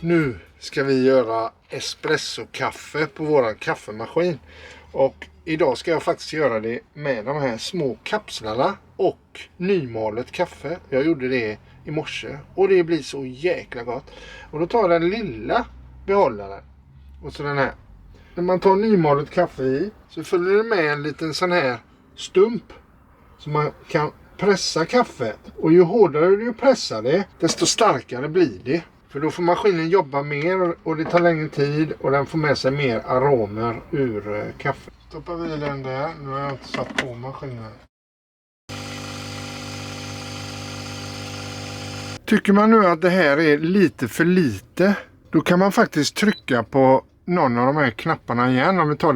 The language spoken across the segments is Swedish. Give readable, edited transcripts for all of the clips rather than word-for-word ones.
Nu ska vi göra espresso-kaffe på våran kaffemaskin. Och idag ska jag faktiskt göra det med de här små kapslarna och nymalet kaffe. Jag gjorde det i morse och det blir så jäkla gott. Och då tar jag den lilla behållaren och så den här. När man tar nymalet kaffe i så följer det med en liten sån här stump så man kan pressa kaffet. Och ju hårdare du pressar det, desto starkare blir det. För då får maskinen jobba mer och det tar längre tid och den får med sig mer aromer ur kaffet. Stoppar vi den där. Nu har jag inte satt på maskinen. Tycker man nu att det här är lite för lite, då kan man faktiskt trycka på någon av de här knapparna igen. Om vi tar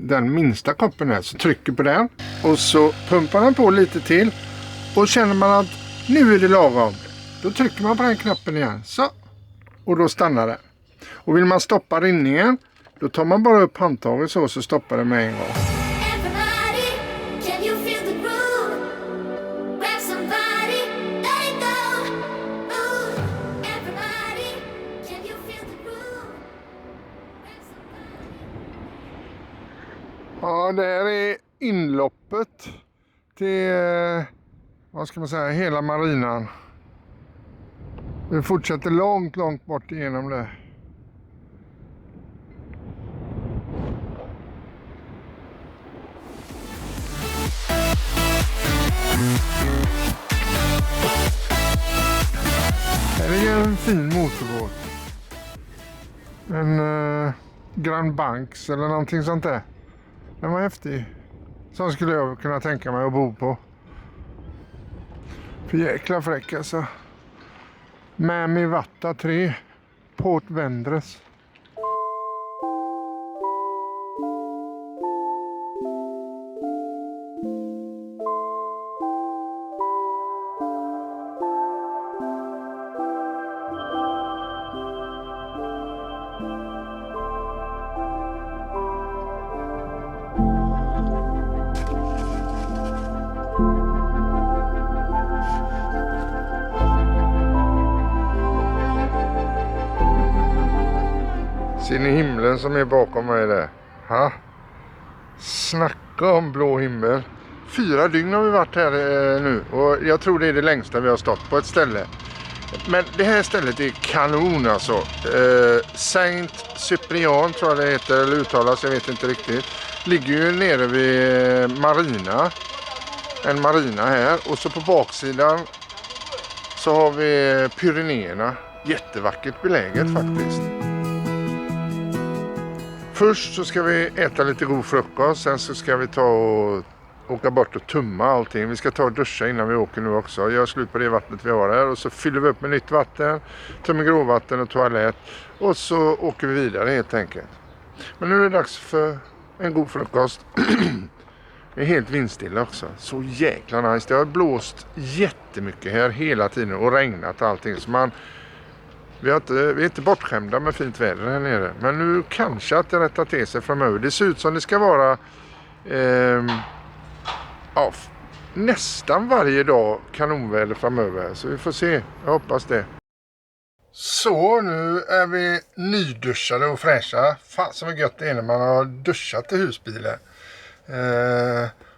den minsta koppen här, så trycker på den och så pumpar den på lite till. Och känner man att nu är det lagom, då trycker man på den knappen igen. Så. Och då stannar den. Och vill man stoppa rinningen, då tar man bara upp handtaget så stoppar det med en gång. Ja, det här är inloppet till, vad ska man säga, hela marinan. Vi fortsätter långt bort igenom det. Här är en fin motorbåt. En Grand Banks eller någonting sånt där. Den var häftig. Så skulle jag kunna tänka mig att bo på. För jäkla fräck alltså. Mami Vatta 3. Port Vendres. Ser ni himlen som är bakom mig där? Ha? Snacka om blå himmel. 4 dygn har vi varit här nu. Och jag tror det är det längsta vi har stått på ett ställe. Men det här stället är kanon alltså. Saint Cyprian tror jag det heter. Eller uttalas, jag vet inte riktigt. Ligger ju nere vid marina. En marina här. Och så på baksidan så har vi Pyrenéerna. Jättevackert beläget faktiskt. Först så ska vi äta lite god frukost, sen så ska vi ta och åka bort och tumma allting. Vi ska ta och duscha innan vi åker nu också. Gör slut på det vattnet vi har här och så fyller vi upp med nytt vatten, tömmer grovvatten och toalett och så åker vi vidare helt enkelt. Men nu är det dags för en god frukost. Det är helt vindstilla också. Så jäkla nice. Det har blåst jättemycket här hela tiden och regnat allting så vi är inte bortskämda med fint väder här nere. Men nu kanske att det rättar till sig framöver. Det ser ut som det ska vara nästan varje dag kanonväder framöver. Så vi får se. Jag hoppas det. Så nu är vi nyduschade och fräscha. Fan så gött det är när man har duschat i husbilen.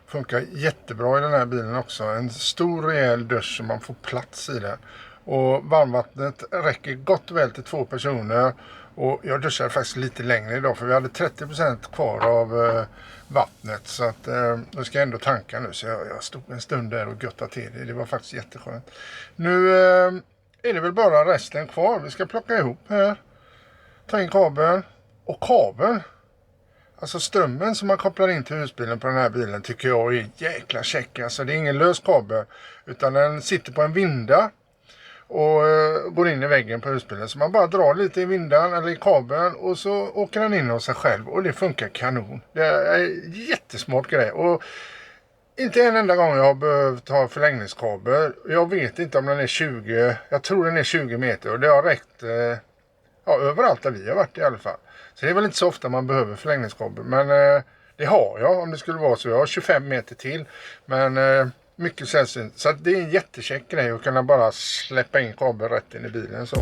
Funkar jättebra i den här bilen också. En stor rejäl dusch så man får plats i den. Och varmvattnet räcker gott och väl till 2 personer. Och jag duschade faktiskt lite längre idag för vi hade 30% kvar av vattnet. Så att då ska jag ändå tanka nu. Så jag stod en stund där och göttade till det. Det var faktiskt jätteskönt. Nu är det väl bara resten kvar. Vi ska plocka ihop här. Ta in kabeln. Och kabeln. Alltså strömmen som man kopplar in till husbilen på den här bilen tycker jag är jäkla check. Alltså det är ingen lös kabel. Utan den sitter på en vinda. Och går in i väggen på husbilen. Så man bara drar lite i vindan eller i kabeln. Och så åker den in av sig själv. Och det funkar kanon. Det är en jättesmart grej. Och inte en enda gång jag har behövt ha förlängningskabel. Jag vet inte om den är 20. Jag tror den är 20 meter. Och det har räckt överallt där vi har varit i alla fall. Så det är väl inte så ofta man behöver förlängningskabel. Men det har jag om det skulle vara så. Jag har 25 meter till. Men mycket sällsynt. Så det är en jättecheck grej att kunna bara släppa in kabel rätt in i bilen så.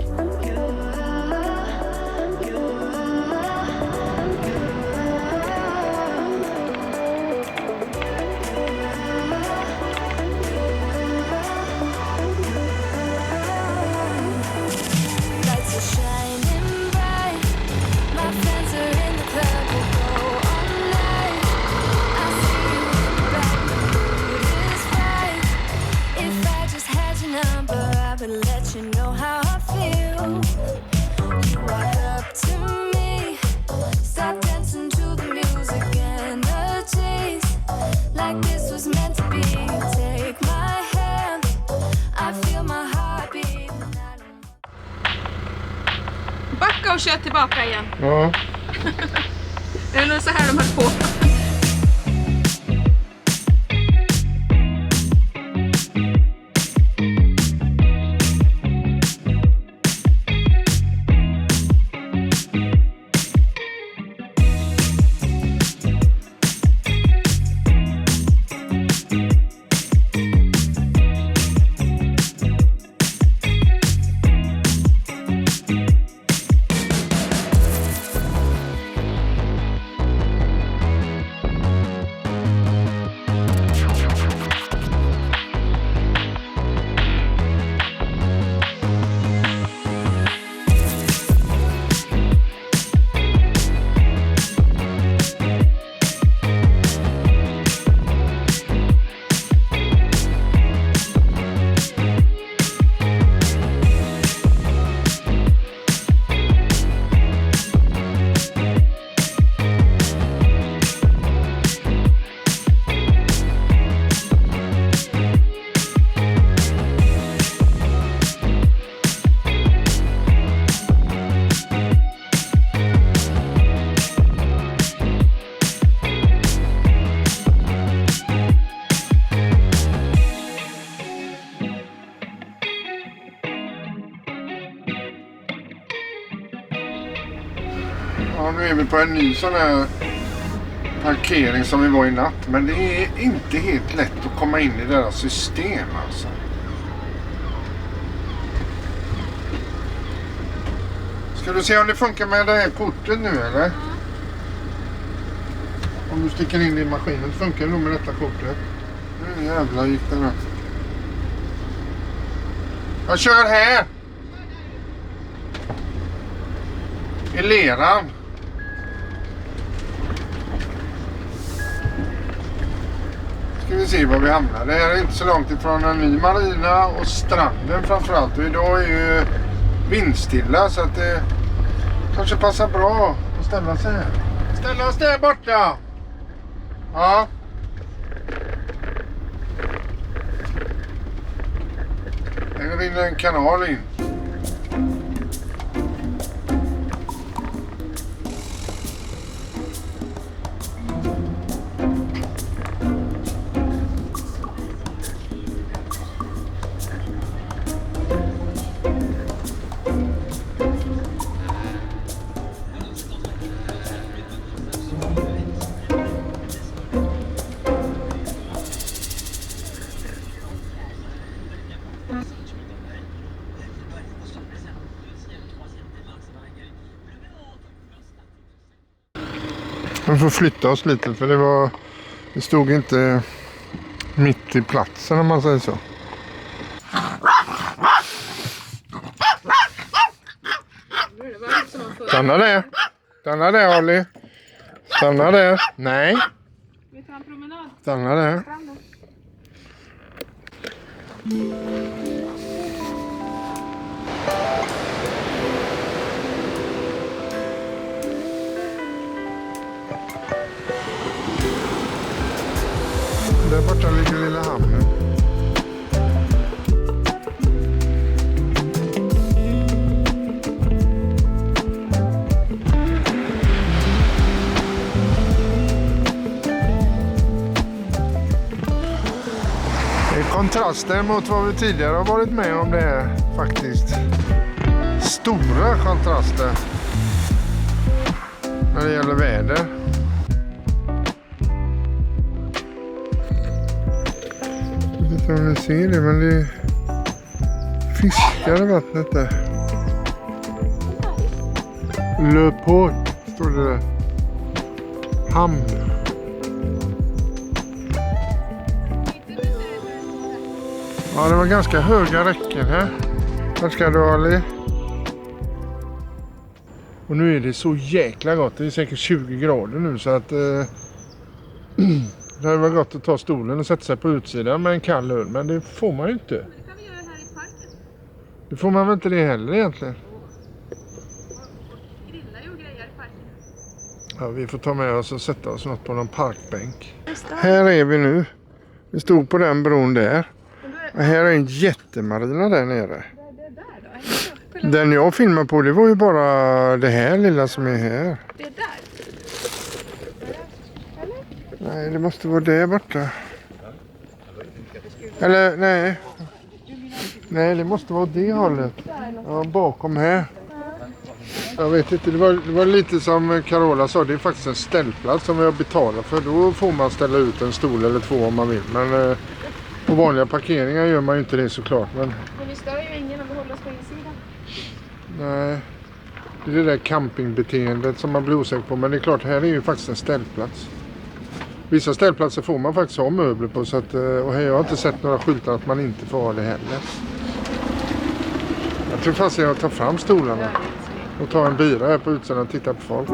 I just had your number, I would let you know how I feel. You walk up to me, start dancing to the music and the chase, like this was meant to be. Take my hand, I feel my heart beat. Backa och kör tillbaka igen. Ja. Det är nog så här de höll på. Ja, nu är vi på en ny sån här parkering som vi var i natt. Men det är inte helt lätt att komma in i deras system alltså. Ska du se om det funkar med det här kortet nu eller? Om du sticker in i maskinen, funkar det nog med detta kortet. Nu jävlar gick det då. Jag kör här! I leran. Ska vi se var vi hamnar. Det här är inte så långt ifrån en ny marina och stranden framförallt. Och idag är ju vindstilla så att det kanske passar bra att ställa sig här. Ställa oss där borta. Ja. Här rinner en kanal in. Vi får flytta oss lite för det stod inte mitt i platsen om man säger så. Stanna där. Stanna där Olli. Stanna där. Nej. Vi tar en promenad. Stanna där. Där borta ligger lilla hamnen. Det är kontraster mot vad vi tidigare har varit med om det är faktiskt. Stora kontraster när det gäller väder. Jag vet inte om ni ser det, men det är fiskar i vattnet där. Le Port står det där. Hamn. Ja, det var ganska höga räcken här. Här ska du Ali. Och nu är det så jäkla gott. Det är säkert 20 grader nu så att det var gott att ta stolen och sätta sig på utsidan med en kall öl. Men det får man ju inte. Det får man väl inte det heller egentligen. Grillar ju och grejer i parken. Ja, vi får ta med oss och sätta oss något på någon parkbänk. Här är vi nu. Vi stod på den bron där. Och här är en jättemarina där nere. Det är där då? Kolla, Den jag filmar på, det var ju bara det här lilla som är här. det är där. Eller? Nej, det måste vara där borta. Eller nej. Nej, det måste vara det hållet. Ja, bakom här. Jag vet inte, det var lite som Carola sa, det är faktiskt en ställplats som vi har betalat för. Då får man ställa ut en stol eller två om man vill. Men på vanliga parkeringar gör man ju inte det såklart. Men vi stör ju ingen om vi håller oss på insidan. nej, det är det där campingbeteendet som man blir osäker på. Men det är klart, här är ju faktiskt en ställplats. Vissa ställplatser får man faktiskt ha möbler på. Så att, och här har jag inte sett några skyltar att man inte får ha det heller. Jag tror fast jag tar fram stolarna. Och tar en bira här på utsidan och tittar på folk.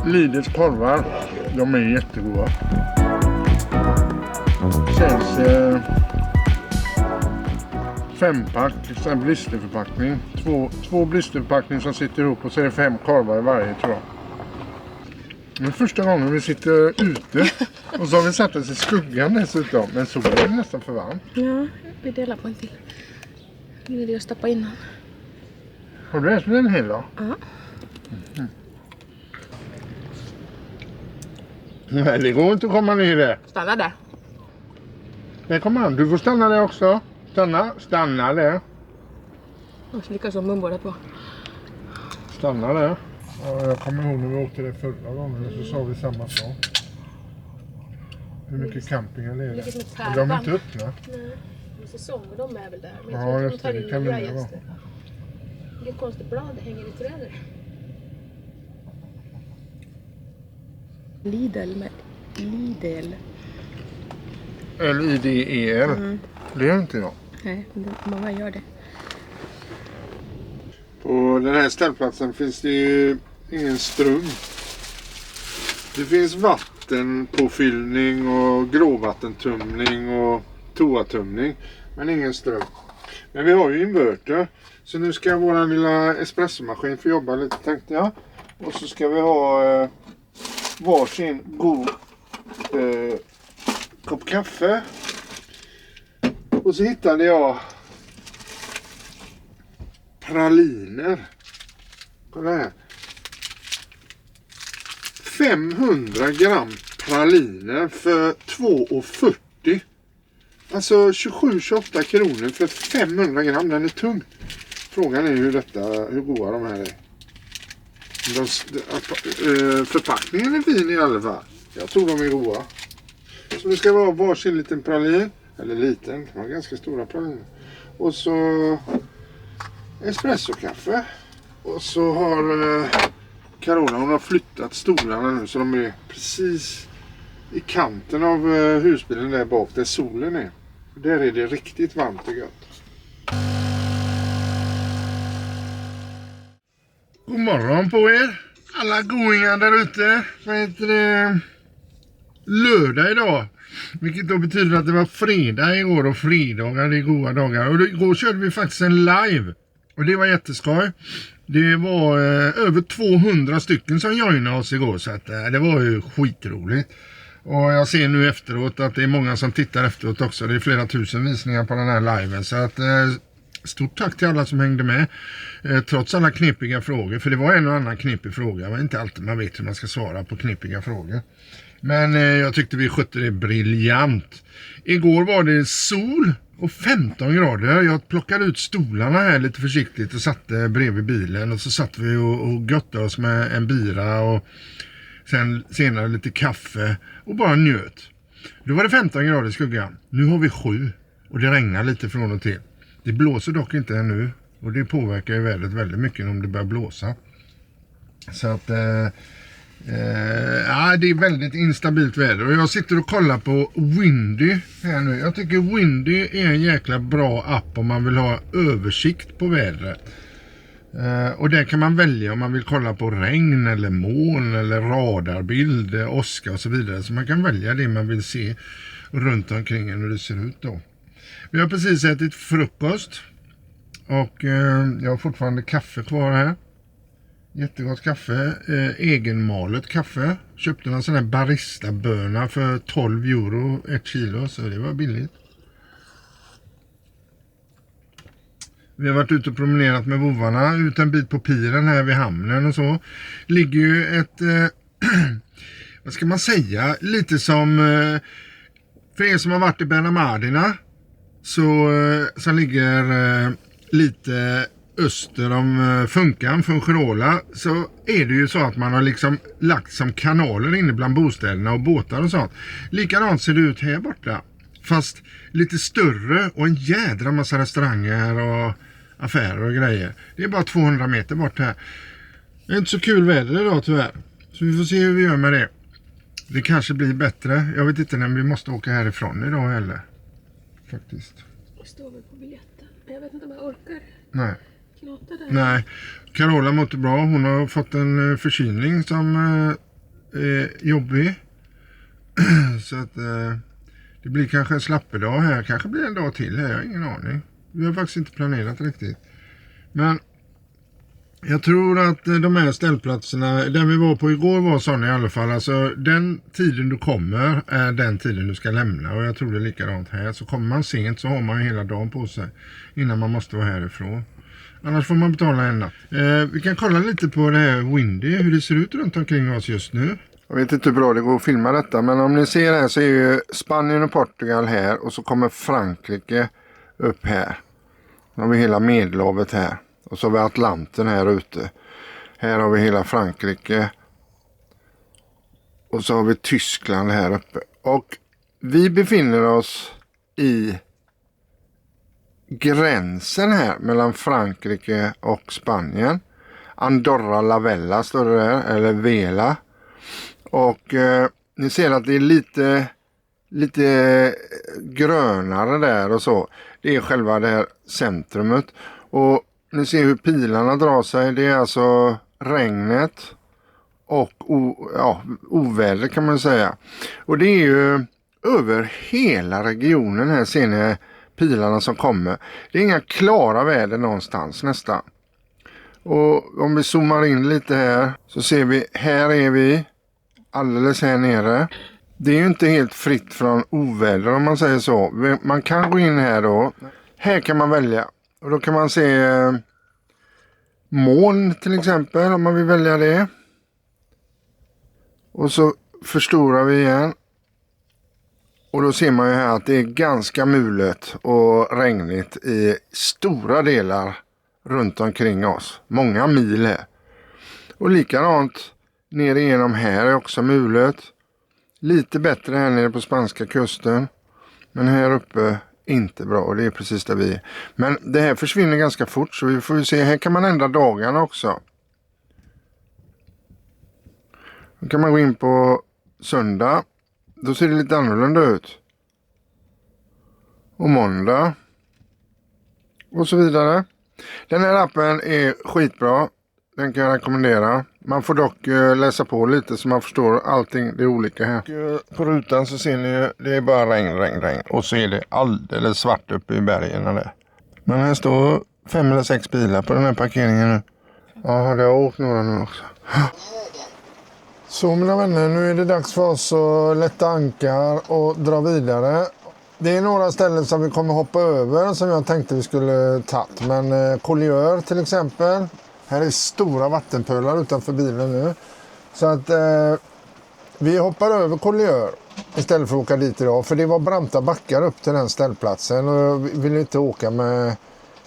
Lidls korvar, de är jättegoda. Säljs 5-pack, blisterförpackning. Två blisterförpackningar som sitter ihop och så är det 5 korvar i varje, tror jag. Det är första gången vi sitter ute och så har vi satt oss i skuggan dessutom. Men solen är nästan för varm. Ja, vi delar på en till. Nu är det att stoppa innan. Har du ätit en hel då? Ja. Nej, det går inte att komma ner där. Stanna där. Nej, kom an. Du får stanna där också. Stanna där. Och så lyckas som mun båda två. Stanna där. Ja, jag kommer ihåg när vi åkte där förra gången så sa vi samma sak. Hur mycket campingar är det? Men de är inte öppna. Nej, men säsonger de är väl där. Men Ja, just det. Det kan det nya vara. gäster. Det är ett konstigt blad, det hänger i trädet. Lidl med Lidl. L-I-D-E-L. Det är inte jag. Nej, många gör det. På den här ställplatsen finns det ju ingen ström. Det finns vattenpåfyllning och gråvattentumning och toatumning. Men ingen ström. Men vi har ju inverter. Så nu ska vår lilla espressomaskin få jobba lite, tänkte jag. Och så ska vi ha varsin god kopp kaffe. Och så hittade jag praliner. Kolla här. 500 gram praliner för 2,40. Alltså 27-28 kronor för 500 gram. Den är tung. Frågan är hur goda de här är. Förpackningen är fin i alla fall. Jag tror de är goda. Så nu ska vi ha varsin liten pralin. Eller liten, de har ganska stora praliner. Och så espressokaffe. Och så har Carola, hon har flyttat stolarna nu så de är precis i kanten av husbilen där bak där solen är. Där är det riktigt varmt och gött. God morgon på er. Alla goingar där ute. Vad heter det? Lördag idag. Vilket då betyder att det var fredag igår och fredagar är goda dagar. Och igår körde vi faktiskt en live. Och det var jätteskoj. Det var över 200 stycken som joinade oss igår. Så att, det var ju skitroligt. Och jag ser nu efteråt att det är många som tittar efteråt också. Det är flera tusen visningar på den här liven. Så att stort tack till alla som hängde med. Trots alla knepiga frågor. För det var en och annan knepig fråga. Det var inte alltid man vet hur man ska svara på knepiga frågor. Men jag tyckte vi skötte det briljant. Igår var det sol och 15 grader. Jag plockade ut stolarna här lite försiktigt och satte bredvid bilen. Och så satt vi och göttade oss med en bira och sen senare lite kaffe och bara njöt. Då var det 15 grader i skuggan. Nu har vi 7 och det regnar lite från och till. Det blåser dock inte ännu och det påverkar ju vädret väldigt mycket om det börjar blåsa. Så att det är väldigt instabilt väder och jag sitter och kollar på Windy här nu. Jag tycker Windy är en jäkla bra app om man vill ha översikt på vädret. Och där kan man välja om man vill kolla på regn eller moln eller radarbild, åska och så vidare. Så man kan välja det man vill se runt omkring hur det ser ut då. Vi har precis ätit frukost och jag har fortfarande kaffe kvar här. Jättegott kaffe, egenmalet kaffe. Köpte en sån här barista-böna för 12 euro 1 kilo, så det var billigt. Vi har varit ute och promenerat med vovarna ut en bit på piren här vid hamnen och så. Ligger ju ett, vad ska man säga, lite som, för er som har varit i Benamardina, så som ligger lite öster om Funkan, Fungirola, så är det ju så att man har liksom lagt som kanaler inne bland bostäderna och båtar och sånt. Likadant ser det ut här borta. Fast lite större och en jädra massa restauranger och affärer och grejer. Det är bara 200 meter bort här. Det är inte så kul väder idag tyvärr. Så vi får se hur vi gör med det. Det kanske blir bättre. Jag vet inte när vi måste åka härifrån idag heller. Faktiskt. Jag står väl på biljetten. Men jag vet inte om jag orkar. Nej. Knata där. Nej. Carola mår inte bra. Hon har fått en förkylning som är jobbig. Så att det blir kanske en slappedag här. Kanske blir en dag till här. Jag har ingen aning. Vi har faktiskt inte planerat riktigt. Men jag tror att de här ställplatserna, den vi var på igår var sån i alla fall. Alltså den tiden du kommer är den tiden du ska lämna. Och jag tror det är likadant här. Så kommer man sent så har man ju hela dagen på sig innan man måste vara härifrån. Annars får man betala en natt. Vi kan kolla lite på det här Windy, hur det ser ut runt omkring oss just nu. Jag vet inte hur bra det går att filma detta, men om ni ser här så är ju Spanien och Portugal här och så kommer Frankrike upp här. Nu har vi hela Medelhavet här och så har vi Atlanten här ute. Här har vi hela Frankrike och så har vi Tyskland här uppe. Och vi befinner oss i gränsen här mellan Frankrike och Spanien. Andorra la Vella står det där, eller Vela. Och ni ser att det är lite grönare där och så. Det är själva det här centrumet. Och ni ser hur pilarna drar sig. Det är alltså regnet och oväder kan man säga. Och det är ju över hela regionen här ser ni pilarna som kommer. Det är inga klara väder någonstans nästan. Och om vi zoomar in lite här så ser vi, här är vi alldeles här nere. Det är ju inte helt fritt från oväder om man säger så. Man kan gå in här då. Här kan man välja. Och då kan man se moln till exempel om man vill välja det. Och så förstorar vi igen. Och då ser man ju här att det är ganska mulet och regnigt i stora delar runt omkring oss. Många mil här. Och likadant nere igenom här är också mulet. Lite bättre här nere på spanska kusten. Men här uppe inte bra. Och det är precis där vi är. Men det här försvinner ganska fort. Så vi får se. Här kan man ändra dagarna också. Då kan man gå in på söndag. Då ser det lite annorlunda ut. Och måndag. Och så vidare. Den här appen är skitbra. Den kan jag rekommendera. Man får dock läsa på lite så man förstår allting. Det är olika här. På rutan så ser ni ju, det är bara regn. Och så är det alldeles svart uppe i bergen där. Men här står 5 eller 6 bilar på den här parkeringen nu. Ja, det har åkt några nu också. Så mina vänner, nu är det dags för oss att lätta ankar och dra vidare. Det är några ställen som vi kommer hoppa över som jag tänkte vi skulle tagit. Men Collioure till exempel. Här är stora vattenpölar utanför bilen nu. Så att vi hoppar över Collioure istället för att åka dit idag. För det var branta backar upp till den ställplatsen. Och vi vill inte åka med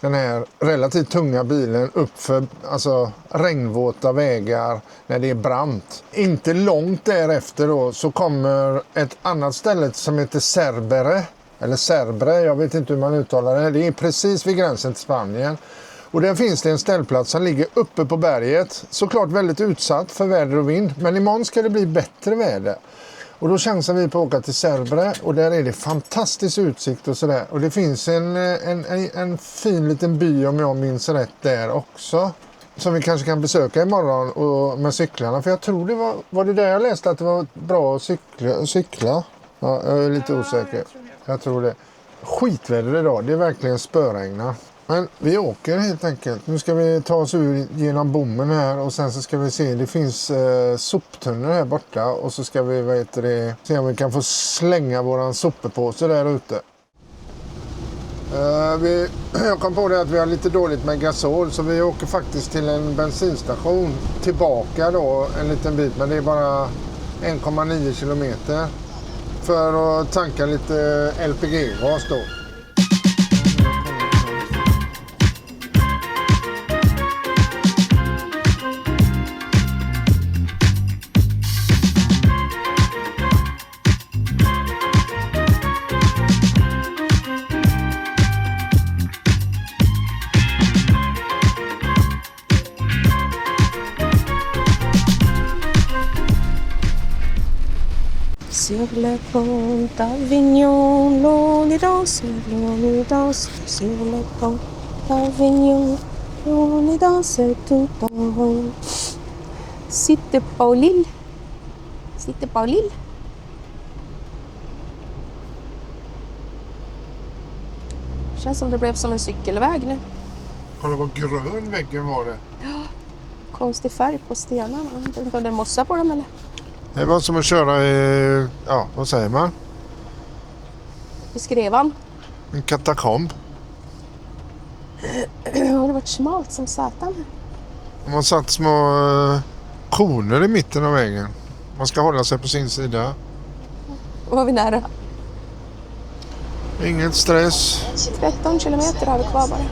den här relativt tunga bilen upp för alltså, regnvåta vägar när det är brant. Inte långt därefter då så kommer ett annat ställe som heter Cerbere. Eller Cerbre, jag vet inte hur man uttalar det. Det är precis vid gränsen till Spanien. Och där finns det en ställplats som ligger uppe på berget. Såklart väldigt utsatt för väder och vind. Men imorgon ska det bli bättre väder. Och då chansar vi på att åka till Cerbere. Och där är det fantastisk utsikt och sådär. Och det finns en fin liten by om jag minns rätt där också. Som vi kanske kan besöka imorgon och med cyklarna. För jag tror det var det där jag läste att det var bra att cykla. Ja, jag är lite osäker. Jag tror det. Skitväder idag. Det är verkligen spöregna. Men vi åker helt enkelt. Nu ska vi ta oss genom bommen här och sen så ska vi se. Det finns soptunnor här borta och så ska vi se om vi kan få slänga våran sopepåse där ute. Jag kom på det att vi har lite dåligt med gasol så vi åker faktiskt till en bensinstation tillbaka då en liten bit, men det är bara 1,9 kilometer för att tanka lite LPG-gas då. Sur le pont d'Avignon, l'on danse, sur le pont d'Avignon, l'on danse tout en rond. Sitter Paulil. Känns som det blev som en cykelväg nu. Kolla vad grön väggen var det. Konstig färg på stenarna. Jag vet inte om det är mossa på dem eller? Det var som att köra i, ja vad säger man? I skrevan. En katakomb. Har det varit smalt som satan? De har satt små koner i mitten av vägen. Man ska hålla sig på sin sida. Och var vi nära? Inget stress. 13 kilometer har vi kvar bara.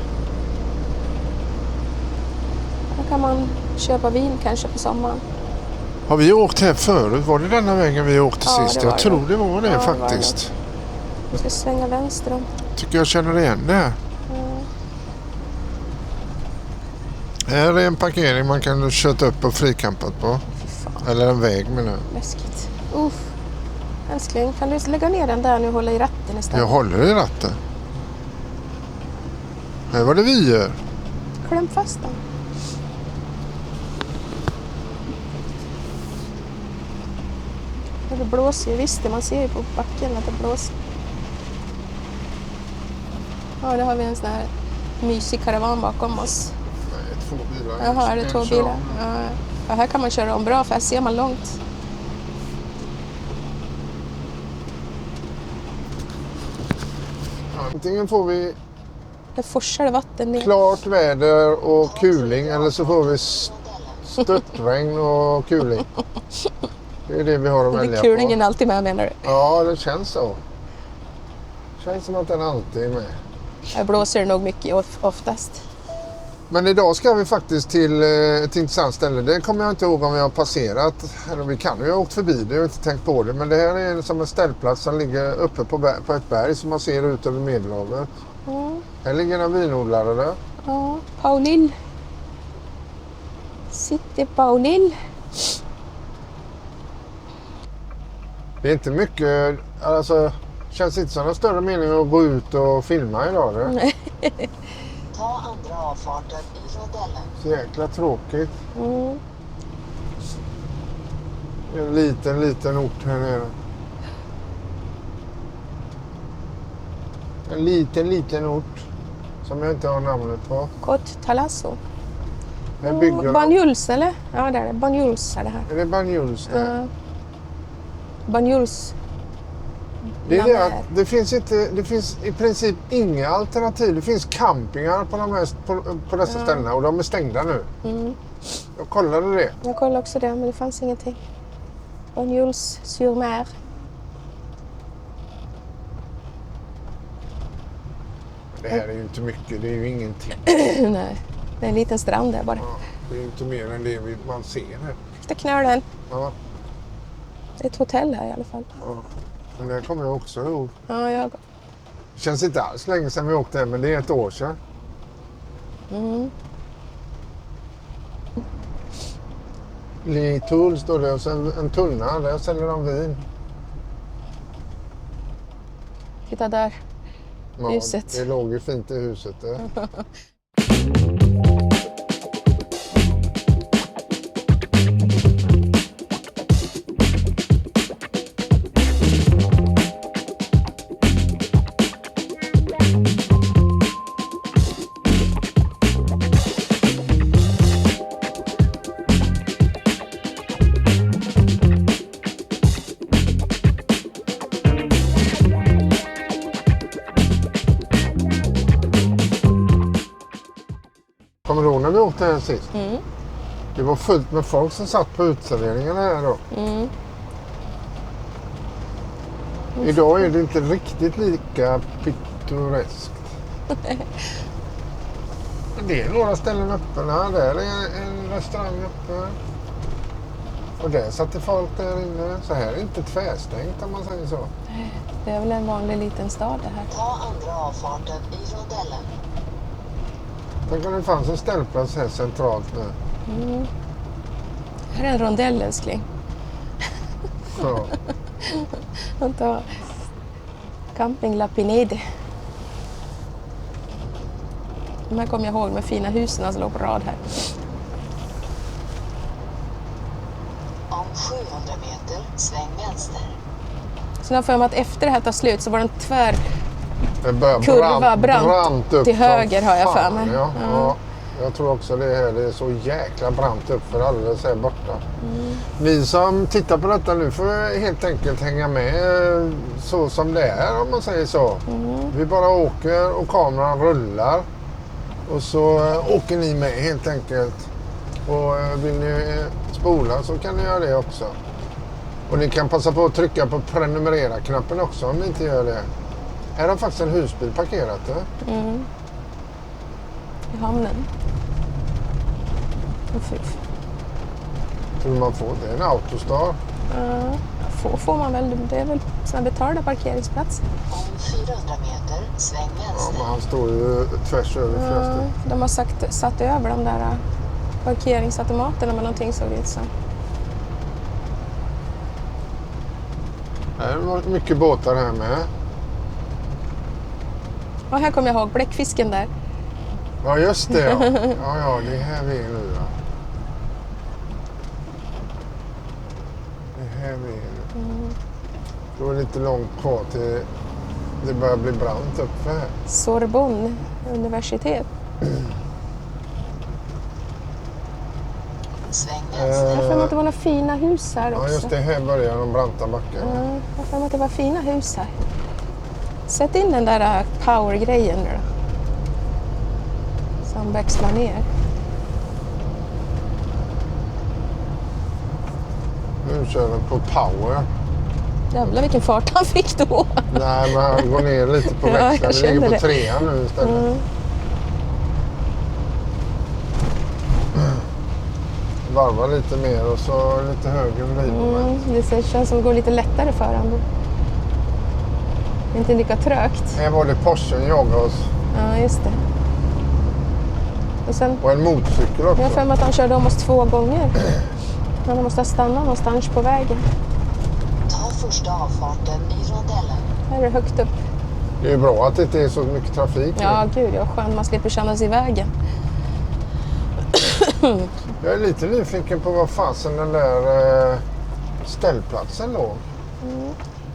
Då kan man köpa vin kanske på sommaren. Har vi åkt här förut? Var det denna vägen vi åkte Ja, sist? det var Jag tror det var det Ja, faktiskt. Vi ska svänga vänster om. Tycker jag känner igen det här. Här är en parkering man kan köta upp och frikampat på. Fy fan, Eller en väg med nu. läskigt. Älskling, kan du lägga ner den där nu och hålla i ratten istället? Jag håller i ratten. Här var det vi gör. Kläm fast den. Det blåser ju, visst det, man ser ju på backen att det blåser. Ja, då har vi en sån här mysig karavan bakom oss. Nej, 2 bilar. Jaha, är det 2 bilar? Ja, här kan man köra om bra för här ser man långt. Antingen får vi Det forsar vatten ner. klart väder och kuling eller så får vi störtregn och kuling. Det är det vi har att välja på. Kulingen är alltid med, menar du? Ja, det känns så. Det känns som att den alltid är med. Här blåser det nog mycket oftast. Men idag ska vi faktiskt till ett intressant ställe. Det kommer jag inte ihåg om vi har passerat. Eller vi kan ju ha åkt förbi det, jag har inte tänkt på det. Men det här är som en ställplats som ligger uppe på ett berg som man ser ut över Medelhavet. Här ligger en vinodlare där. Ja, Paulil. Sitter Paulil. Det är inte mycket, alltså känns inte som någon större mening att gå ut och filma idag. Det. Ta andra avfarten i rondellen. Så jäkla tråkigt. Mm. En liten ort här nere. En liten ort som jag inte har namnet på. Cot Talasso. Här bygger de. Banjuls, eller? Ja, där är det. Banjuls är det här. Är det Banjuls där? Banjuls. Det är det att det finns i princip inga alternativ. Det finns campingar på dessa ställena och de är stängda nu. Jag kollade det. Jag kollade också det, men det fanns ingenting. Banjuls sur mer. Det här är ju inte mycket, det är ju ingenting. Nej, det är en liten strand där bara. Ja, det är inte mer än det man ser här. Efter knölen. Ja, Det är ett hotell här i alla fall. ja. Men det kommer jag också ihåg. Ja, jag... Det känns inte alls länge sedan vi åkte här, men det är ett år sedan. Mm. Lee Tool står det och sen en tunna, där säljer de vin. Titta där. Ja, Huset. det låg ju fint i huset där. Kommer du ihåg när vi åkte här sist? Mm. Det var fullt med folk som satt på utserveringarna här då. Mm. Idag är det inte riktigt lika pittoreskt. Men det är några ställen öppna. Där är en restaurang öppen. Och där satt det folk där inne. Så här är inte tvärstängt om man säger så. Det är väl en vanlig liten stad det här. Ta andra avfarten i rondellen. Tänk om det fanns en ställplats här centralt nu. Mm. Här är en rondell, älskling. Ja. Vänta. Camping La Pinede. De här kommer jag ihåg med fina husen som låg på rad här. Om 700 meter, sväng vänster. Så jag har för mig att efter det här tar slut så var det en tvär Det börjar kurva brant upp till som höger har jag för fan, mig. Ja. Ja. Ja. Jag tror också det här. Det är så jäkla brant upp för alldeles här borta. Ni som tittar på detta nu får helt enkelt hänga med så som det är om man säger så. Vi bara åker och kameran rullar. Och så åker ni med helt enkelt. Och vill ni spola så kan ni göra det också. Och ni kan passa på att trycka på prenumerera-knappen också om ni inte gör det. Här har faktiskt en husbil parkerat. Mm. I hamnen. Och fy. Tror du man får det? En Autostar. Får man väl. Det är väl sådana betalda parkeringsplatser. Om 400 meter, sväng Ja, vänster. men han står ju tvärs över förresten. De har satt över de där parkeringsautomaterna med någonting såg det ut som. Det var mycket båtar här med. Och här kommer jag ihåg bläckfisken där. Ja, just det. Ja, ja, det är här vi är nu. Ja. Det är här vi är nu. Då är det lite långt kvar till det börjar bli brant uppe här. Sorbonne universitet. Sväng vänster. Jag har för mig att det var några fina hus här också. Ja, just det. Här börjar de branta backarna. Ja, jag har för mig att det var fina hus här. Sätt in den där power-grejen nu då. Som växlar ner. Nu kör den på power. Jävlar vilken fart han fick då. Nej, men han går ner lite på Ja, växeln. jag Vi ligger kände på det. 3 nu istället. Varva lite mer och så lite högre volym. Det känns som det går lite lättare för honom. Inte lika trögt. Här var det Porschen jagade oss. Ja, just det. Och sen, Och en motorcykel också. jag har för mig att han körde om oss 2 gånger. Han måste ha stannat någonstans på vägen. Ta första avfarten i rondellen. Här är det högt upp. Det är ju bra att det inte är så mycket trafik. Ja, gud, jag skönt. Man slipper känna sig i vägen. Jag är lite nyfiken på vad fasen den där ställplatsen låg.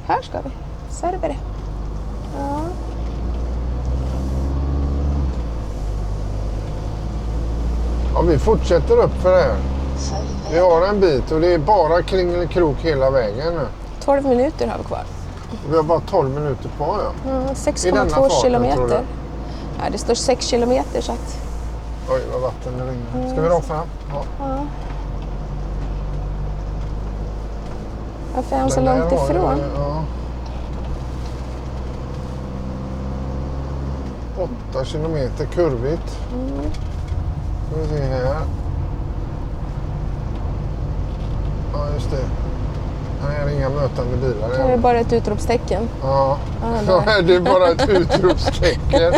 Här ska vi. Cerbere. Ja. Ja, vi fortsätter upp för det här. Följ Vi vägen. har en bit och det är bara kringelikrok hela vägen nu. 12 minuter har vi kvar. Och vi har bara 12 minuter kvar. Ja. Ja, I denna 6,2 farten, tror kilometer. du? Ja, det står 6 kilometer så att... Oj, vad vatten det rinner. Ska vi rakt fram? Ja. Ja. Varför är han så Den där långt har ju- ifrån? Ja. 8 kilometer kurvigt. Ska vi se här. Ja, just det. Här är inga mötande bilar. Det är bara ett utropstecken. Ja, Ja, det är bara ett utropstecken.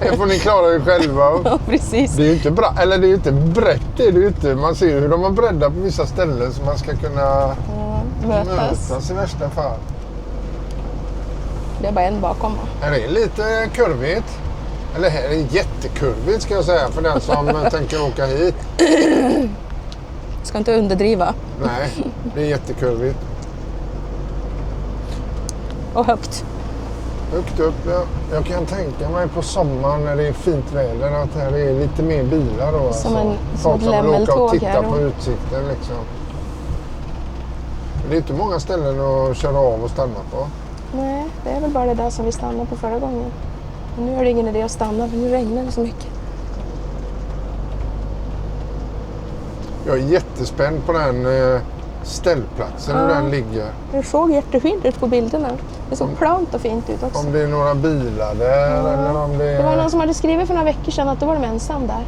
Det får ni klara er själva. Ja, precis. Det är ju inte bra, eller det är ju inte brett, det är det ju inte. Man ser ju hur de har breddat på vissa ställen så man ska kunna Ja, mötas. i värsta fall. Det är bara en bakom. Här är lite kurvigt. Eller här är jättekurvigt ska jag säga för den som tänker åka hit. Ska inte underdriva. Nej, det är jättekurvigt. Och högt. Högt upp, ja. Jag kan tänka mig på sommaren när det är fint väder att här är lite mer bilar då. Som ett folk som vill åka och lämmeltåg titta här då. på utsikten liksom. Det är inte många ställen att köra av och stanna på. Nej, det är väl bara det där som vi stannade på förra gången. Och nu är det ingen idé att stanna för nu regnar det så mycket. Jag är jättespänd på den ställplatsen hur den ligger. Det såg jättefint ut på bilderna. Det såg plant och fint ut också. Om det är några bilar där eller om det är... Det var någon som hade skrivit för några veckor sedan att då var de ensam där.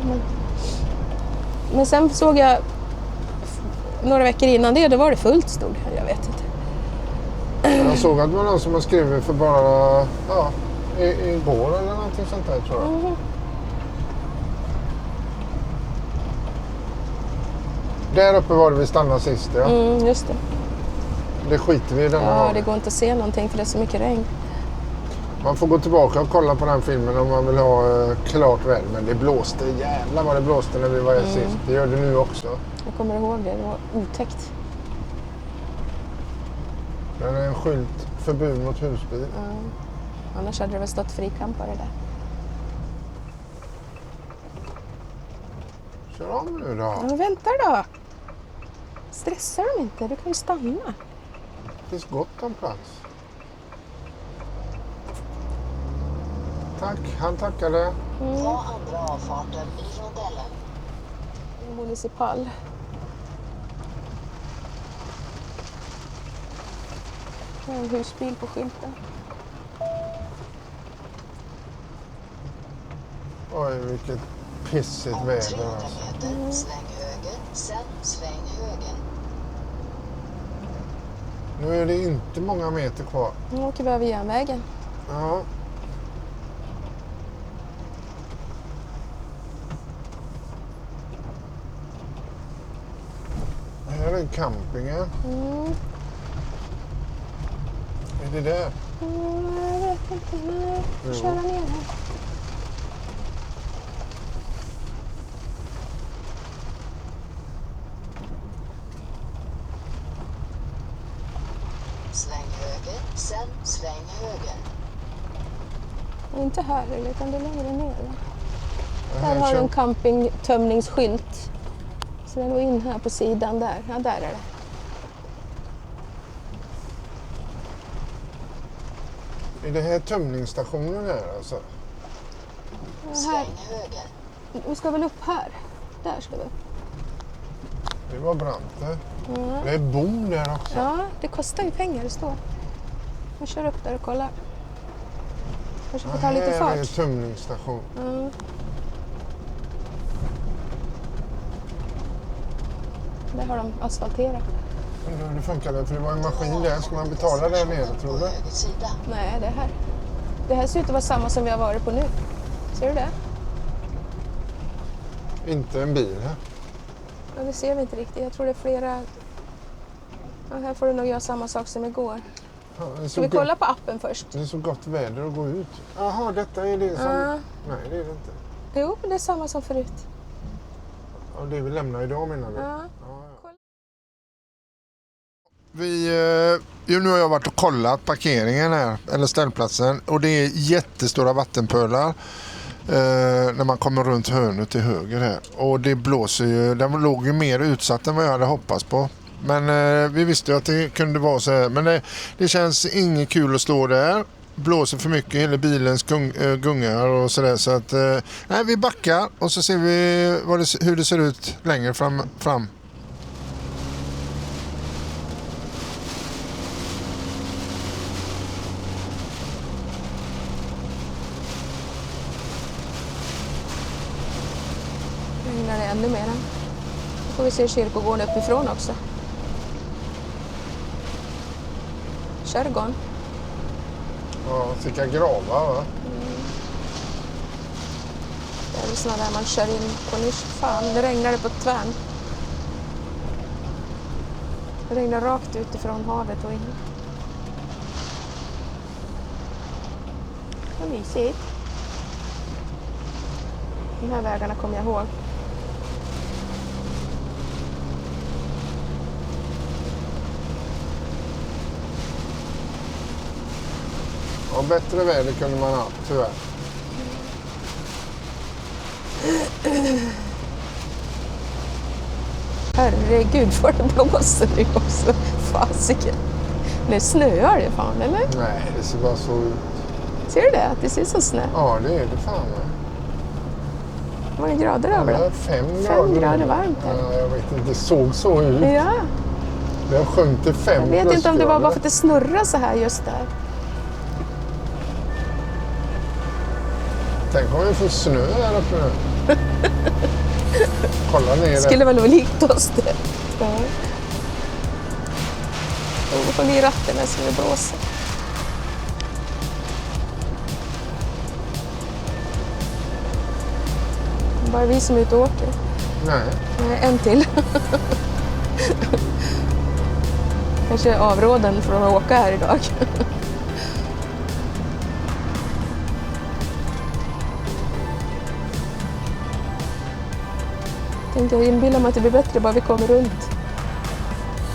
Men sen såg jag några veckor innan det, då var det fullt stod. Jag vet inte. Jag såg att det var någon som har skrivit för bara igår eller någonting sånt där tror jag. Där uppe var det vi stannade sist, ja. Just det. Det skiter vi i denna Ja, gång. det går inte att se någonting för det är så mycket regn. Man får gå tillbaka och kolla på den filmen om man vill ha klart väder. Men det blåste, jävlar vad det blåste när vi var här sist. Det gör det nu också. Jag kommer ihåg det, det var otäckt. Det är en skylt, förbud mot husbil. Annars hade det väl stått frikampare där. Kör om nu då. Ja, men vänta då. Stressar de inte? Du kan ju stanna. Det finns gott om plats. Tack, han tackade. Ta andra avfarten i rondellen. Municipal. Det är en husbil på skylten. Oj, vilket pissigt Om väder 300 alltså. meter, sväng höger, sen sväng höger. Nu är det inte många meter kvar. Nu åker vi över järnvägen. Ja. Här är campingen. Är det där? Jag vet inte. Nej, Jo. köra ner här. Sväng höger, sen sväng höger. Inte här, utan det är längre ner. Va? Ja, Där här har du kör- en campingtömningsskylt. Så den går in här på sidan där. Ja, där är det. Är det här tömningsstationen här alltså? Ja, här. Sväng höger. Vi ska väl upp här. Där ska vi upp. Det var brant där. Det är bom där också. Ja, det kostar ju pengar, det står. Vi kör upp där och kollar. Kanske får ta lite Här är fart. tömningsstation. Där har de asfalterat. Undrar hur det funkar för det var en maskin där. Ska man betala där nere tror På du? höger sida. Nej, det är här. Det här ser ut att vara samma som vi har varit på nu. Ser du det? Inte en bil här. Ja, det ser vi inte riktigt. Jag tror det är flera... Ja, här får du nog göra samma sak som igår. Ja, det är så Ska vi gott- kolla på appen först? Det är så gott väder att gå ut. Jaha, detta är det som... Ja. Nej, det är det inte. Jo, men det är samma som förut. Ja, det vi lämnar idag menar du? Ja. Ja, ja. Nu har jag varit och kollat parkeringen här, eller ställplatsen. Och det är jättestora vattenpölar när man kommer runt hörnet till höger här. Och det blåser ju, den låg ju mer utsatt än vad jag hade hoppats på. Men vi visste ju att det kunde vara så här. Men det känns inget kul att stå där. Blåser för mycket, hela bilens gungar och sådär. Så att nej, vi backar och så ser vi hur det ser ut längre fram. regnar det ännu mer. Då får vi se kyrkogården uppifrån också. Kyrkogården. Ja, vilka gravar va? Det är väl sådana där man kör in på nyss. Fan, det regnade på tvärn. Det regnar rakt utifrån havet och in. Vad mysigt. De här vägarna kommer jag ihåg. Ja, bättre väder kunde man ha, tyvärr. Herregud vad det blåser nu också. Fasiken. Nu snöar det fan, eller? Nej, det ser bara så ut. Ser du det? Att det ser så snö. Ja, det är det fan. Va? Vad är grader Ja, över det det? är 5 5 grader varmt här. Ja, jag vet inte, det såg så ut. Ja, Det har sjunkit till 5 jag vet inte om det var plusgrader. bara för att det snurrar så här just där. Tänk om vi får snö här uppe nu. Kolla ner Det där. skulle väl vara likt oss det. Ja. Då får ni ratten när det blåser. Bara vi som är ute och åker. Nej. Nej, en till. Kanske avråden från att åka här idag. Tänkte jag inbillar mig att det blir bättre bara vi kommer runt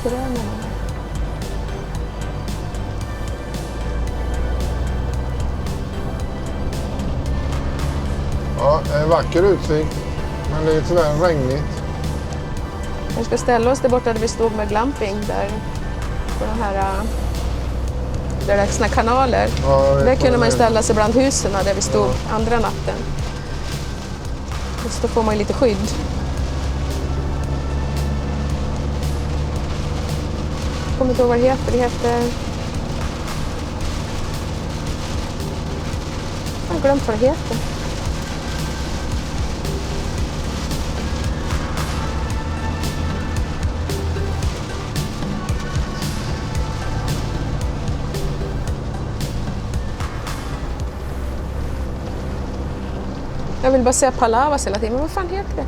gröna. Ja, en vacker utsikt. Men det är tyvärr regnigt. Vi ska ställa oss där borta där vi stod med glamping där på de här där det är såna kanaler. Ja, jag vet Där vad kunde det man ju är. ställa sig bland husen där vi stod andra natten. Så då får man ju lite skydd. Jag kommer inte ihåg vad det heter. Det heter... Jag har glömt vad det heter. Jag vill bara säga Palavas hela tiden, men vad fan heter det?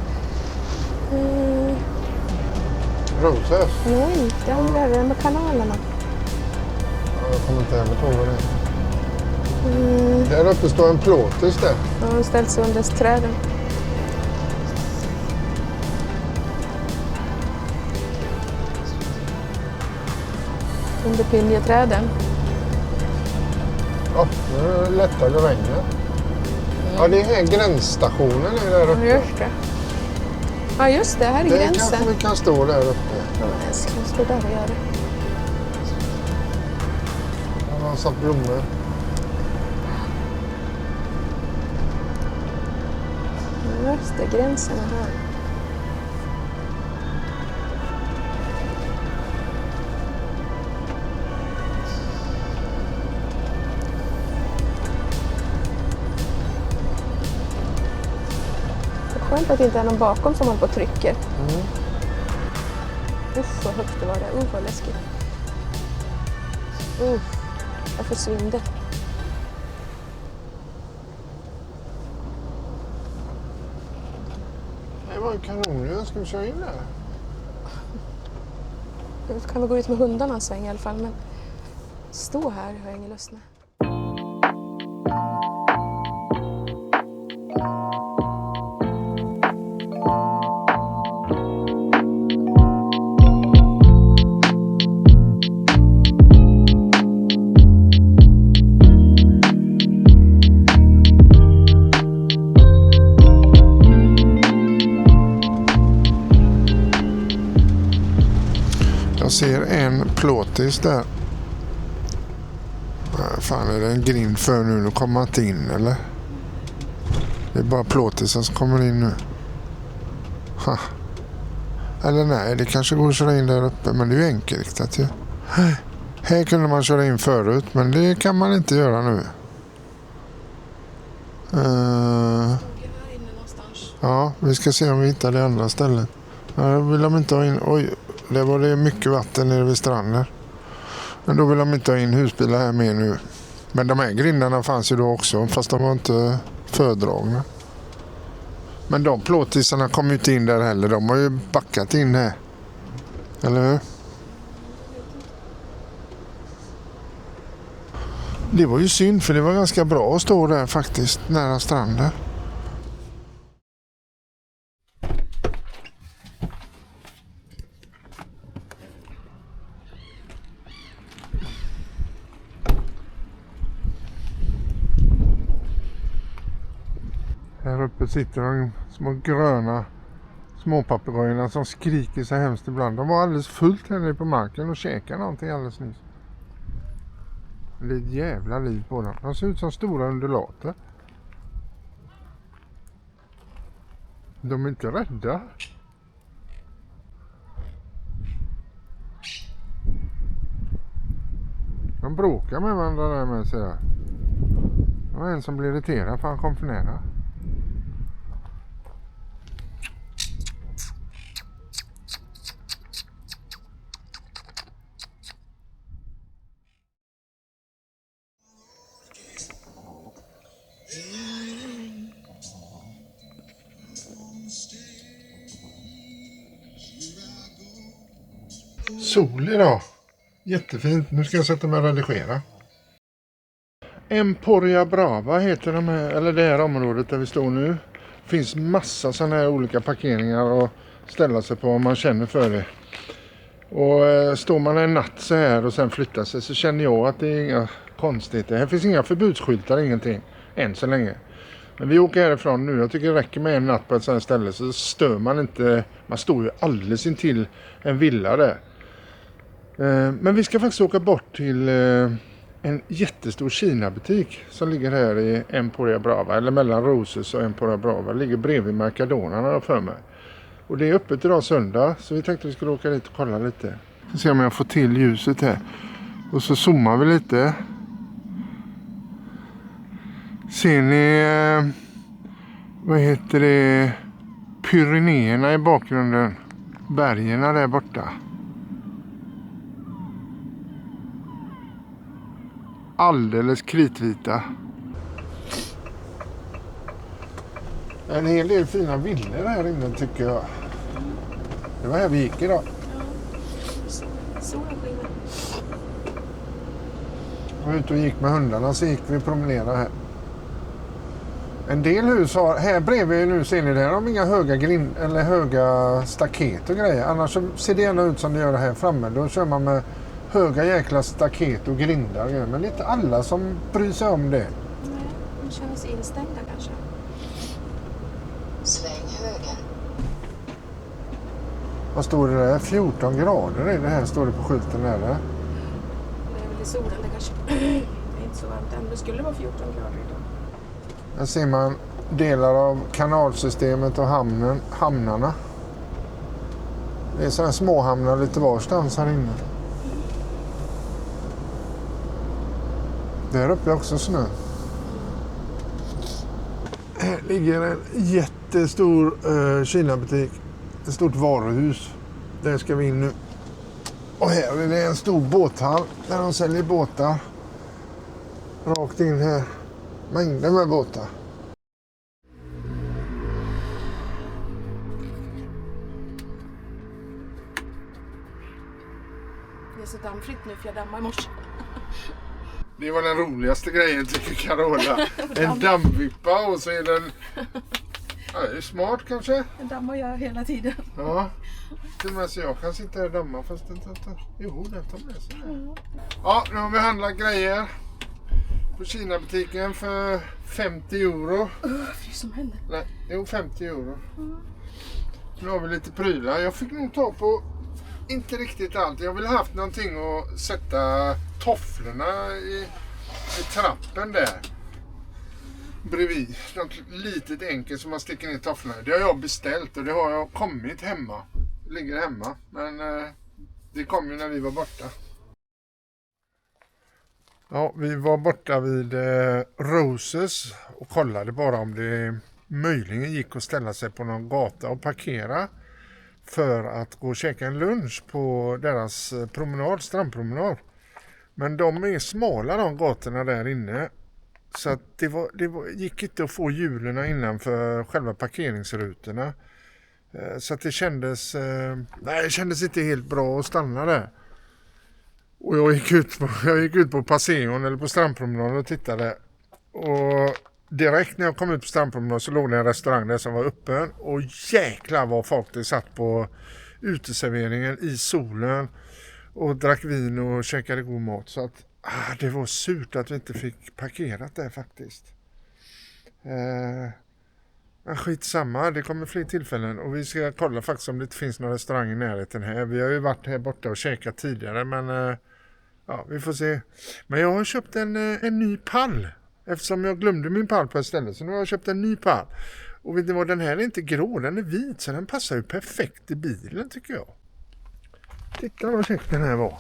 Roses. Nej, det andra är det med kanalerna. Ja, jag kommer inte heller ihåg vad det är. Där uppe står en plåtis där. Ja, de ställs sig under träden. Under pinjeträden. Ja, nu lättar det regnet. Ja, det är här gränsstationen är där Ja, uppe. just det. Ja, just det. Här är Det gränsen. kanske vi kan stå där uppe. Ja, men älskling, stå där och gör det. Där har satt blommor. Ja, just det. Gränsen är här. Skönt att det inte är någon bakom som håller på och trycker. Uff, vad högt det var där. Vad läskigt. Jag får svindel. Det var ju kanon. Ska vi köra in där? Nu kan vi gå ut med hundarna en sväng i alla fall. Men stå här har jag ingen lust med. Jag ser en plåtis där. Fan, är det en grind för nu? Nu kommer man inte in, eller? Det är bara plåtisen som kommer in nu. Ha. Eller nej, det kanske går att köra in där uppe, men det är ju enkelriktat ju. Här kunde man köra in förut, men det kan man inte göra nu. Här inne någonstans. Ja, vi ska se om vi hittar det andra stället. Här vill de inte ha in... Oj, det var det mycket vatten nere vid stranden. Men då vill de inte ha in husbilar här med nu. Men de här grindarna fanns ju då också, fast de var inte fördragna. Men de plåtisarna kom ju inte in där heller. De har ju backat in här. Eller hur? Det var ju synd, för det var ganska bra att stå där faktiskt, nära stranden. Här uppe sitter de små gröna småpapegojorna som skriker så hemskt ibland. De var alldeles fullt här nere på marken och käkade någonting alldeles nyss. Det är ett jävla liv på dem. De ser ut som stora undulater. De är inte rädda. De bråkar med varandra där med sig. Det var en som blev irriterad för han kom för nära. Sol idag. Jättefint. Nu ska jag sätta mig och redigera. Emporia Brava heter de här, eller det här området där vi står nu. Det finns massa sådana här olika parkeringar att ställa sig på om man känner för det. Och står man en natt så här och sen flyttar sig, så känner jag att det är inga konstigheter. Här finns inga förbudsskyltar, ingenting. Än så länge. Men vi åker härifrån nu. Jag tycker det räcker med en natt på ett sådant ställe, så stör man inte. Man står ju alldeles intill en villa där. Men vi ska faktiskt åka bort till en jättestor Kina-butik som ligger här i Emporia Brava, eller mellan Roses och Emporia Brava. Ligger bredvid Mercadona för mig. Och det är öppet idag söndag, så vi tänkte att vi skulle åka dit och kolla lite. Vi ska se om jag får till ljuset här. Och så zoomar vi lite. Ser ni, vad heter det, Pyrenéerna i bakgrunden? Bergerna där borta. Alldeles kritvita. En hel del fina villor här inne tycker jag. Det var här vi gick idag. Solen skiner. Jag var ute och gick med hundarna, så gick vi promenera här. En del hus har, här bredvid nu ser ni det, har de inga höga eller höga staket och grejer. Annars så ser det gärna ut som det gör det här framme. Då kör man med höga jäkla staket och grindar. Men det är inte alla som bryr sig om det. Nej, de känner sig instängda kanske. Sväng höger. Vad står det där? 14 grader är det här, står det på skylten där. Det är väl i solen, det kanske det är inte så varmt än. Det skulle vara 14 grader idag. Här ser man delar av kanalsystemet och hamnarna. Det är sådana små hamnar lite varstans här inne. Där uppe är också snö. Här ligger en jättestor Kina-butik. Ett stort varuhus. Där ska vi in nu. Och här är det en stor båthall där de säljer båtar. Rakt in här. Mängder med båtar. Det är så dammfritt nu för jag dammade i morse. Det var den roligaste grejen tycker Carola. En dammvippa och så är den... Ja, det är smart kanske. Jag dammar jag hela tiden. Ja. Till och med så jag kan sitta här och damma fast inte... Jo, det tar med sig det. Ja, nu har vi handlat grejer på Kina-butiken för 50 euro. Vad är det som händer? Nej, jo 50 euro. Nu har vi lite prylar. Jag fick nog ta på inte riktigt allt. Jag ville haft någonting att sätta tofflorna i trappen där. Bredvid. Något litet enkelt som man sticker ner tofflorna. Det har jag beställt och det har jag kommit hemma. Det ligger hemma. Men det kom ju när vi var borta. Ja, vi var borta vid Roses och kollade bara om det möjligen gick att ställa sig på någon gata och parkera för att gå och käka en lunch på deras strandpromenad. Men de är smala de gatorna där inne. Så att det gick inte att få hjulen innanför själva parkeringsrutorna. Så att det kändes inte helt bra att stanna där. Och jag gick ut på Passeon eller på strandpromenaden och tittade. Och direkt när jag kom ut på strandpromenaden så låg det en restaurang där som var öppen. Och jäklar vad folk det satt på uteserveringen i solen och drack vin och käkade god mat. Så att det var surt att vi inte fick parkerat där faktiskt. Skitsamma, det kommer fler tillfällen och vi ska kolla faktiskt om det inte finns någon restaurang i närheten här. Vi har ju varit här borta och käkat tidigare, men ja, vi får se. Men jag har köpt en ny pall eftersom jag glömde min pall på ett ställe, så nu har jag köpt en ny pall. Och vet ni vad, den här är inte grå, den är vit, så den passar ju perfekt i bilen tycker jag. Titta vad käck den här var.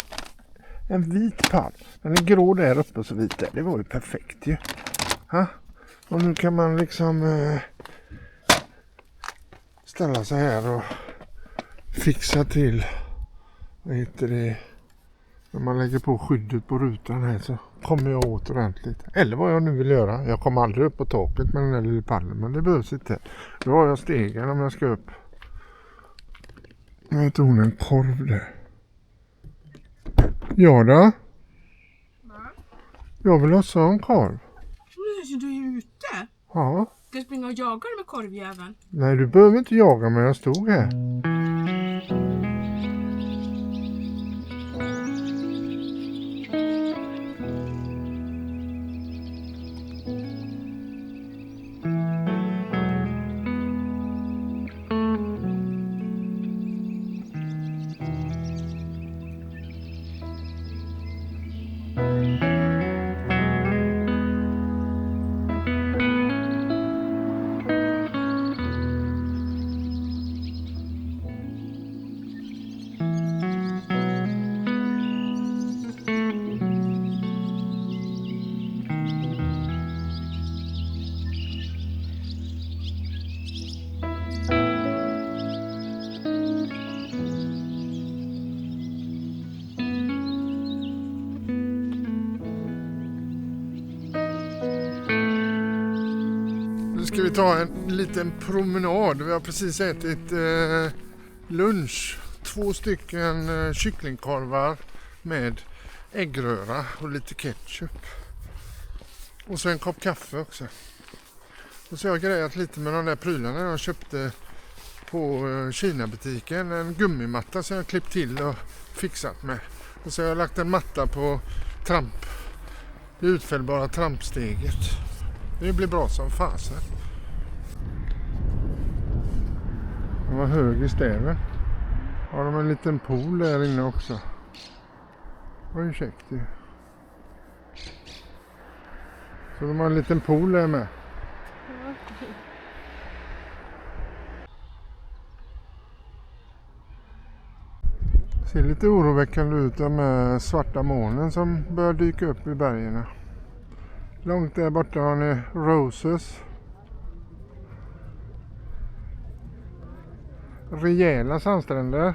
En vit pall. Den är grå där uppe och så vit där. Det var ju perfekt ju. Och nu kan man liksom ställa sig här och fixa till, vad heter det, när man lägger på skyddet på rutan här så kommer jag åt ordentligt. Eller vad jag nu vill göra. Jag kommer aldrig upp på taket med den här lilla pallen, men det behövs inte. Då har jag stegen om jag ska upp. Jag tog en korv där. Ja då? Jag vill ha en korv. Så du är ute? Ja. Ska jag springa och jaga med korvjäveln? Nej, du behöver inte jaga mig, jag stod här. Ska vi ta en liten promenad. Vi har precis ätit lunch. 2 stycken kycklingkorvar med äggröra och lite ketchup. Och så en kopp kaffe också. Och så har jag grejat lite med de där prylarna jag köpte på Kina-butiken. En gummimatta som jag klippt till och fixat med. Och så har jag lagt en matta på det utfällbara trampsteget. Det blir bra som fasen. Det var hög i stäven. Har de en liten pool där inne också. Vad ursäkta det. Så de har en liten pool där med. Ser lite oroväckande ut med svarta molnen som börjar dyka upp i bergen. Långt där borta har ni Roses. Rejäla sandstränder.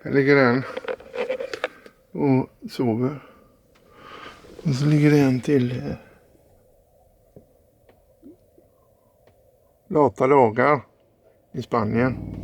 Här ligger den och sover. Och så ligger det en till lata dagar i Spanien.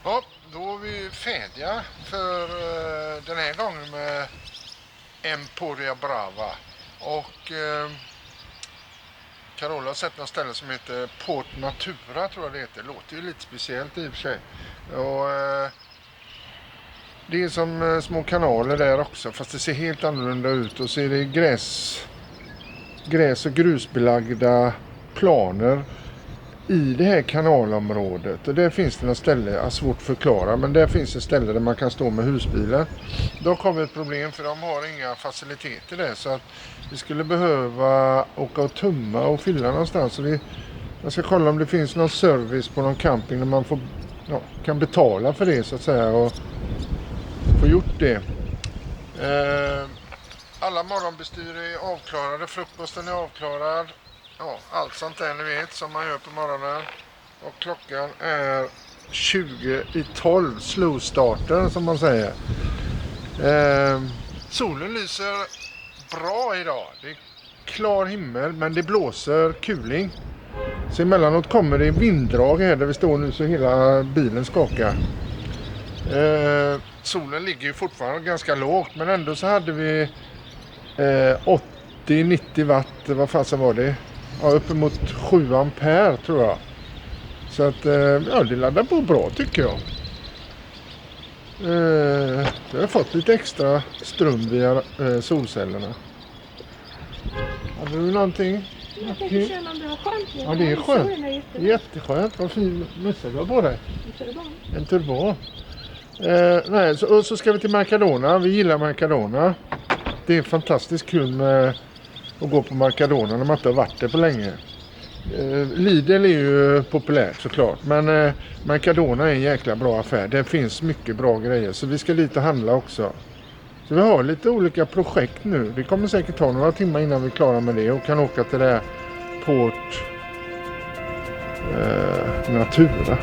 Ja, då är vi färdiga för den här gången med Emporia Brava. Och Carola har sett något ställe som heter Port Natura, tror jag det heter. Låter ju lite speciellt i och för sig. Och det är som små kanaler där också, fast det ser helt annorlunda ut. Och så är det gräs- och grusbelagda planer i det här kanalområdet. Och där finns det några ställen, jag har svårt att förklara, men där finns det ställen där man kan stå med husbilar. Dock har vi ett problem för de har inga faciliteter där, så att vi skulle behöva åka och tumma och fylla någonstans. Så jag ska kolla om det finns någon service på någon camping där man kan betala för det så att säga och få gjort det. Alla morgonbestyr är avklarade, frukosten är avklarad. Ja, allt sånt där ni vet som man gör på morgonen. Och klockan är 20:12, slow starter som man säger. Solen lyser bra idag. Det är klar himmel men det blåser kuling. Så emellanåt kommer det vinddrag här där vi står nu så hela bilen skakar. Solen ligger ju fortfarande ganska lågt men ändå så hade vi 80-90 watt, vad fasen var det? Ja, uppemot 7 ampere tror jag. Så att ja, det laddar på bra tycker jag. Jag har fått lite extra ström via solcellerna. Hade du någonting? Jag tänkte känna om det var skönt. Ja, det är skönt. Jätteskönt. Vad fin mössa du har på dig. En turban. Nej, så ska vi till Mercadona. Vi gillar Mercadona. Det är fantastiskt kul med att gå på Mercadona när man inte har varit där på länge. Lidl är ju populärt såklart. Men Mercadona är en jäkla bra affär. Det finns mycket bra grejer. Så vi ska dit och handla också. Så vi har lite olika projekt nu. Det kommer säkert ta några timmar innan vi är klara med det. Och kan åka till det här Port Natura.